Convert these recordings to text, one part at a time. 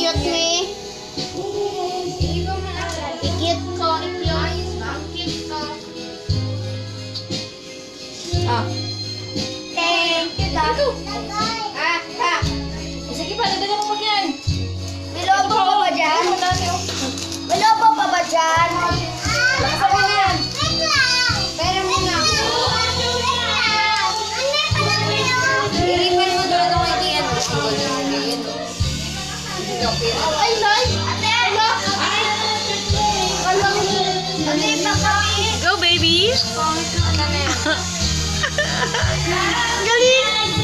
i-cute ni. I-cute ko. I-cute ko. Ah. Thank you, da. Ha. Sige pa, dadagan mo mag yan. May lobo pa ba dyan? May lobo pa ba dyan? Lasa mo yan. Pero muna. Iripan mo doon ako ikiyan. Ay, Nay! Go, baby. Galing!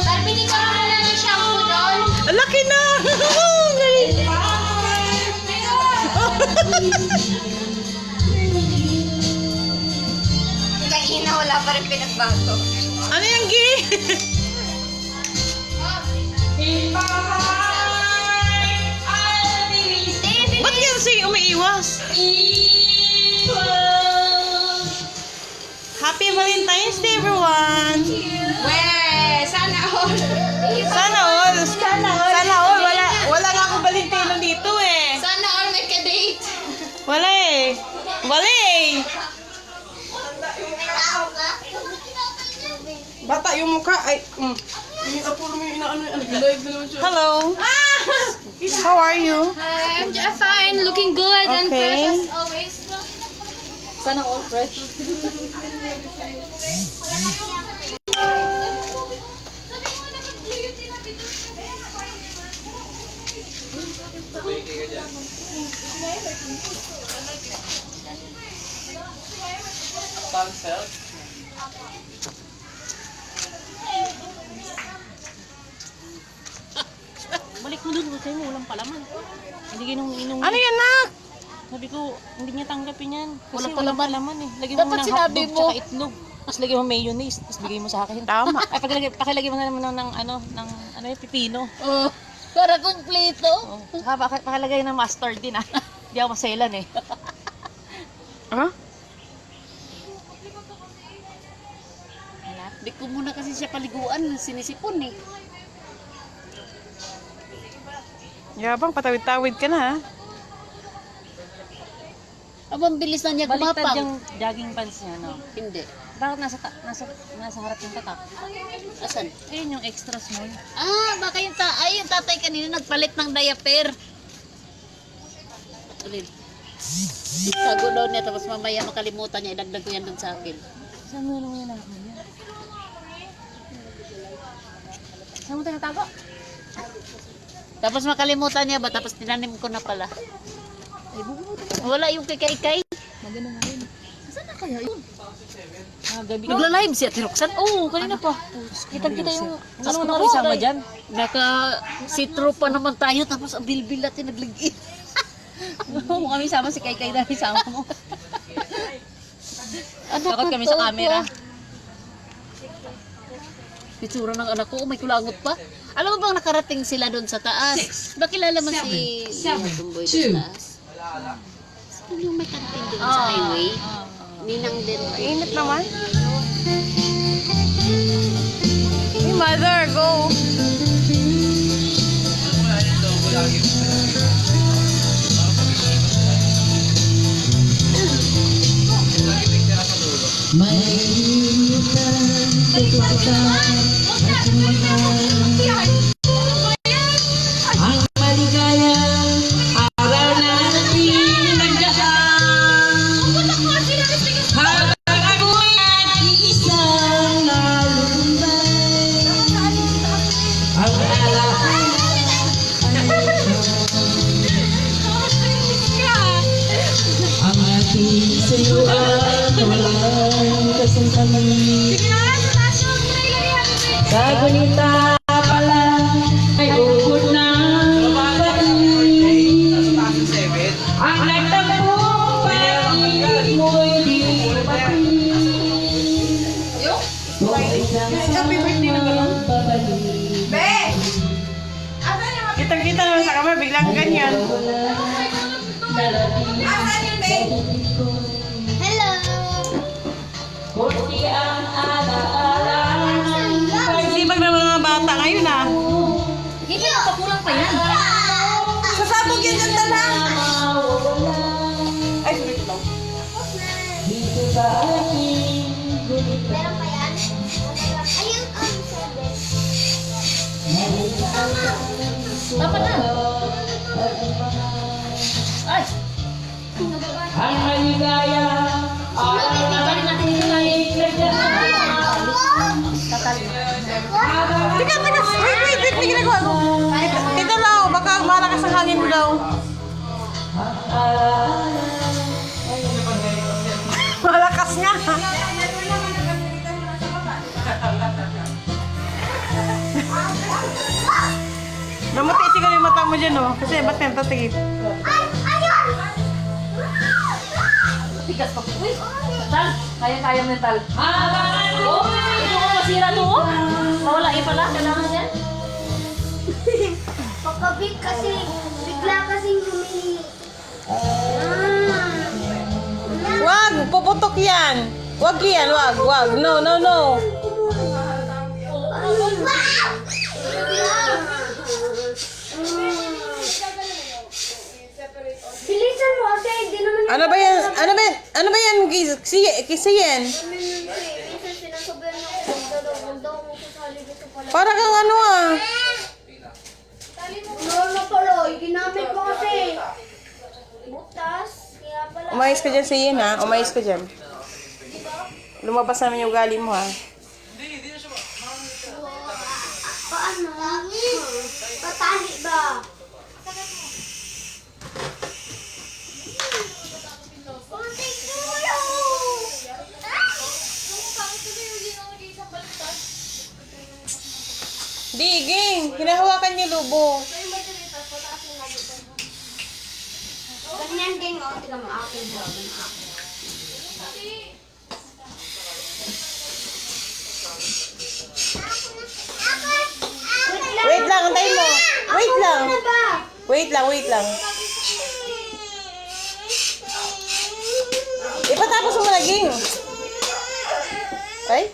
Barbili ka muna ng shampoo doon. Laki na! Kaina, wala pa rin pinagbago. Ano yung gi? Ba't yan si umiiwas? Happy Valentine's Day, everyone! Sana all. Sana all! Sana all! Wala nga ako Valentino dito eh! Sana all may ka-date. Wala eh! Wala eh! Bata yung mukha ay yung apuro mo yung inaano live na naman siya. Hello! How are you? I'm fine, looking good and Okay. fresh as always. Sana all fresh. Sunset. Balik mo dun, kasi mo walang palaman. Hindi ginong Ano yan, nak? Sabi ko, hindi niya tanggapin yan. Kasi Walang walang palaman eh. Lagyan mo Dapat ng sinabi hotdog mo. tsaka itlog. Tapos lagyan mo mayonnaise. Tapos bigay mo sa akin. Tama. Ay, pakilagay mo na naman ng yung pipino. Oh, para kumpleto. Oh. Saka pakilagay ng mustard din ah. Hindi ako maselan eh. Ha? Di ko muna kasi siya paliguan, sinisipon eh. Yabang, patawid-tawid ka na ha. Abang bilis na niya Baliktad gumapang. yung jogging pants niya, no? Hindi. Bakit nasa harap yung tatak? Asan? Ayun yung extra small. Baka yung tatay kanina nagpalit ng diaper. Ulit. Itago daw niya, tapos mamaya makalimutan niya, idagdag ko yan dun sa akin. Saan mo naman yung anak mo yan? Saan mo tinatago? Tapos makalimutan niya ba, tapos tinanim ko na pala. Ay, bubuto. Wala yung kay-kay. Maganda nga yun. Saan na kaya yun? Gabi. Nagla-live siya, Tiroksan? Oo, kanina pa. Kita-kita yung... Diyos Ano ko, na isama day. dyan? Naka-sitro pa naman tayo, tapos ang bilbil natin naglagay. Oo, kami sama si Kaykay na isama mo. Takot kami sa Opo. camera. Pitsura ng anak ko, may kulangot pa. Alam mo bang nakarating sila doon sa taas? Ba kilala mo si Lina Tumboy doon sa taas? Sino yung may kantin doon sa highway? Ninang din. Init naman. Hey, mother, go. Ang maligayang araw natin nagdaan. Habang ako'y nag-iisang nalumbay, ang alaala ang aking sayuan walang kasamtaman. Sa gunita pa lang ay ugod ng pain. Ang nagtapong pain mo'y di matin. Kung isang sama babalik. Kitang-kita naman sa kamay, biglang ganyan. Hello! Kunti ang alaala. Sibag naman ng mga bata ngayon ah. Hindi sa aking gulita. Meron pa yan? Ayun, Dapat na. Ay! Ang maligaya Balik natin dito tayo. Teka, teka. Wait. May ginagawa ko. Tita Lau, baka malakas ang hangin mo daw. Malakas nga. Namuti siguro yung mata mo dyan, oh. Kasi ba't yan tatigip? Tigas pa. Uy! Tal! Kaya-kaya mo yung tal. Oh! Ito ko masira to, oh! Mawala pala. Kailangan yan. Pagkabig kasi, bigla kasing humili. Wag! Puputok yan! Wag yan, wag. No. Bilisan mo kasi, hindi naman Ano ba yan? Kisi yan? minsan sinasabihan ako, huwag daw mo sasali dito pala. Para kang ano ah. Norma pala, ginamit ko kasi. Butas, kaya pala. Umayos ka dyan sa iyan ha. Umayos ka dyan. Lumabas namin yung ugali mo ha. Paano? Patali ba? Kunting tulong! Diging! Hinahawakan niyo lubo. Ganyan din, o. Tiga mo, akin ba? Wait lang, antayin mo. Wait lang. Ano ba? Wait lang. Ipatapos mo laging. Okay?